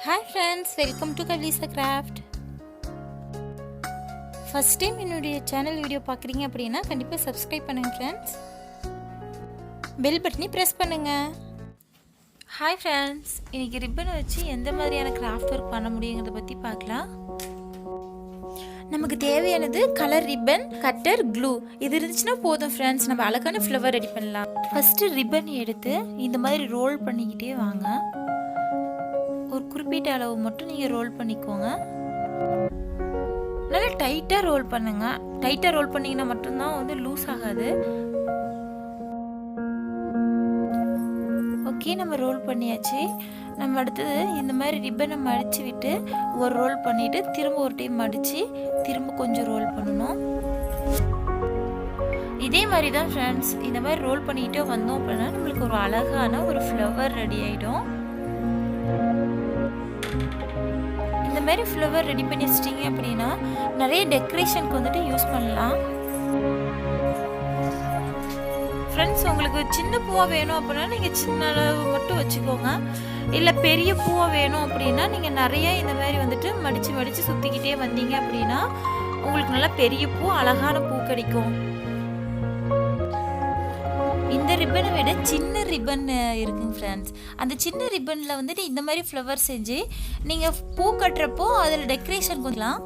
Hi friends, welcome to kavilizacraft. First time என்னுடைய channel video பார்க்குறீங்க அப்படின்னா கண்டிப்பாக சப்ஸ்கிரைப் பண்ணுங்க ஃப்ரெண்ட்ஸ். பெல் பட்டனை ப்ரெஸ் பண்ணுங்க. ஹாய் ஃப்ரெண்ட்ஸ், இன்னைக்கு ரிப்பனை வச்சு எந்த மாதிரியான கிராஃப்ட் ஒர்க் பண்ண முடியுங்கிறத பற்றி பார்க்கலாம். நமக்கு தேவையானது கலர் ரிப்பன், கட்டர், க்ளூ. இது இருந்துச்சுன்னா போதும் ஃப்ரெண்ட்ஸ், நம்ம அழகான ஃப்ளவர் ரெடி பண்ணலாம். ஃபஸ்ட்டு ரிப்பன் எடுத்து இந்த மாதிரி ரோல் பண்ணிக்கிட்டே வாங்க. ஒரு குறிப்பிட்ட அளவு மட்டும் நீங்கள் ரோல் பண்ணிக்கோங்க. நல்லா டைட்டாக ரோல் பண்ணுங்க. டைட்டாக ரோல் பண்ணிங்கன்னா மட்டும்தான் வந்து லூஸ் ஆகாது. ஓகே, நம்ம ரோல் பண்ணியாச்சு. நம்ம அடுத்தது இந்த மாதிரி ரிப்பனை மடித்து விட்டு ஒரு ரோல் பண்ணிவிட்டு திரும்ப ஒரு டைம் மடித்து திரும்ப கொஞ்சம் ரோல் பண்ணணும். இதே மாதிரி தான் ஃப்ரெண்ட்ஸ், இந்த மாதிரி ரோல் பண்ணிக்கிட்டே வந்தோம் அப்படின்னா நம்மளுக்கு ஒரு அழகான ஒரு ஃப்ளவர் ரெடி ஆகிடும். இந்த மாதிரி ஃப்ளவர் ரெடி பண்ணி வச்சிட்டிங்க அப்படின்னா நிறைய டெக்கரேஷனுக்கு வந்துட்டு யூஸ் பண்ணலாம். ஃப்ரெண்ட்ஸ், உங்களுக்கு சின்ன பூவாக வேணும் அப்படின்னா நீங்கள் சின்ன அளவு மட்டும் வச்சுக்கோங்க. இல்லை பெரிய பூவாக வேணும் அப்படின்னா நீங்கள் நிறைய இந்த மாதிரி வந்துட்டு மடித்து மடித்து சுற்றிக்கிட்டே வந்தீங்க அப்படின்னா உங்களுக்கு நல்லா பெரிய பூ, அழகான பூ கிடைக்கும். இந்த ரிப்பனை விட சின்ன ரிப்பன் இருக்குங்க ஃப்ரெண்ட்ஸ். அந்த சின்ன ரிப்பனில் வந்துட்டு இந்த மாதிரி ஃப்ளவர் செஞ்சு நீங்கள் பூ கட்டுறப்போ அதில் டெக்கரேஷன் பண்ணலாம்.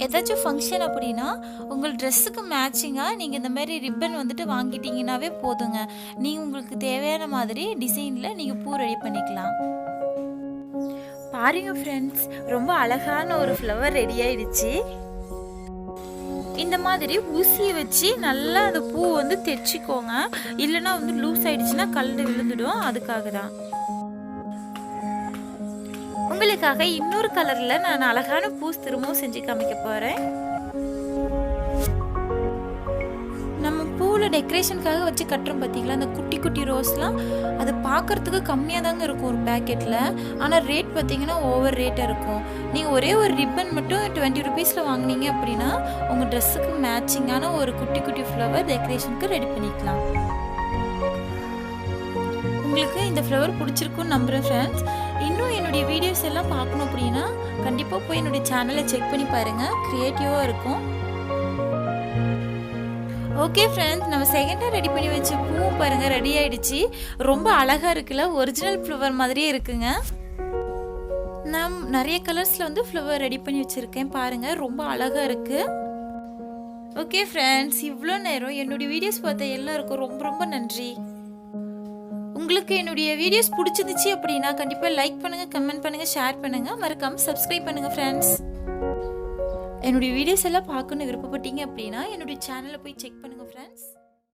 ஏதாச்சும் ஃபங்க்ஷன் அப்படின்னா உங்கள் ட்ரெஸ்ஸுக்கு மேட்சிங்காக நீங்கள் இந்த மாதிரி ரிப்பன் வந்துட்டு வாங்கிட்டீங்கன்னாவே போதுங்க. நீங்கள் உங்களுக்கு தேவையான மாதிரி டிசைனில் நீங்கள் பூ ரெடி பண்ணிக்கலாம். பாருங்க ஃப்ரெண்ட்ஸ், ரொம்ப அழகான ஒரு ஃப்ளவர் ரெடி ஆயிடுச்சு. இந்த மாதிரி ஊசியை வச்சு நல்லா அந்த பூ வந்து தைச்சிக்கோங்க. இல்லைன்னா வந்து லூஸ் ஆயிடுச்சுன்னா கலந்து விழுந்துடும். அதுக்காக தான் உங்களுக்காக இன்னொரு கலரில் நான் அழகான பூ திரும்பவும் செஞ்சு காமிக்க போகிறேன். நம்ம பூவில் டெக்கரேஷனுக்காக வச்சு கட்டுறோம் பார்த்தீங்களா, அந்த குட்டி குட்டி ரோஸ்லாம் அது பார்க்குறதுக்கு கம்மியாக தாங்க இருக்கும் ஒரு பேக்கெட்டில். ஆனால் ரேட் பார்த்தீங்கன்னா ஓவர் ரேட்டாக இருக்கும். நீங்கள் ஒரே ஒரு ரிப்பன் மட்டும் 20 ருபீஸில் வாங்கினீங்க அப்படின்னா உங்கள் ட்ரெஸ்ஸுக்கு மேட்சிங்கான ஒரு குட்டி குட்டி ஃப்ளவர் டெக்கரேஷனுக்கு ரெடி பண்ணிக்கலாம். உங்களுக்கு இந்த ஃப்ளவர் பிடிச்சிருக்குன்னு நம்புகிறேன் ஃப்ரெண்ட்ஸ். இன்னும் என்னுடைய வீடியோஸ் எல்லாம் பார்க்கணும் அப்படின்னா கண்டிப்பாக போய் என்னுடைய சேனலை செக் பண்ணி பாருங்கள், க்ரியேட்டிவாக இருக்கும். ஓகே ஃப்ரெண்ட்ஸ், நம்ம செகண்டாக ரெடி பண்ணி வச்ச பூ பாருங்கள் ரெடி ஆகிடுச்சு. ரொம்ப அழகாக இருக்குல்ல, ஒரிஜினல் ஃப்ளவர் மாதிரியே இருக்குங்க. நான் நிறைய கலர்ஸில் வந்து ஃப்ளவர் ரெடி பண்ணி வச்சுருக்கேன் பாருங்கள், ரொம்ப அழகாக இருக்குது. ஓகே ஃப்ரெண்ட்ஸ், இவ்வளோ நேரம் என்னுடைய வீடியோஸ் பார்த்த எல்லாருக்கும் ரொம்ப ரொம்ப நன்றி. உங்களுக்கு என்னுடைய வீடியோஸ் பிடிச்சிருந்துச்சு அப்படின்னா கண்டிப்பாக லைக் பண்ணுங்கள், கமெண்ட் பண்ணுங்கள், ஷேர் பண்ணுங்கள், மறக்காமல் சப்ஸ்கிரைப் பண்ணுங்கள் ஃப்ரெண்ட்ஸ். என்னுடைய வீடியோஸ் எல்லாம் பார்க்கணுன்னு விருப்பப்பட்டீங்க அப்படின்னா என்னுடைய சேனலை போய் செக் பண்ணுங்கள் ஃப்ரெண்ட்ஸ்.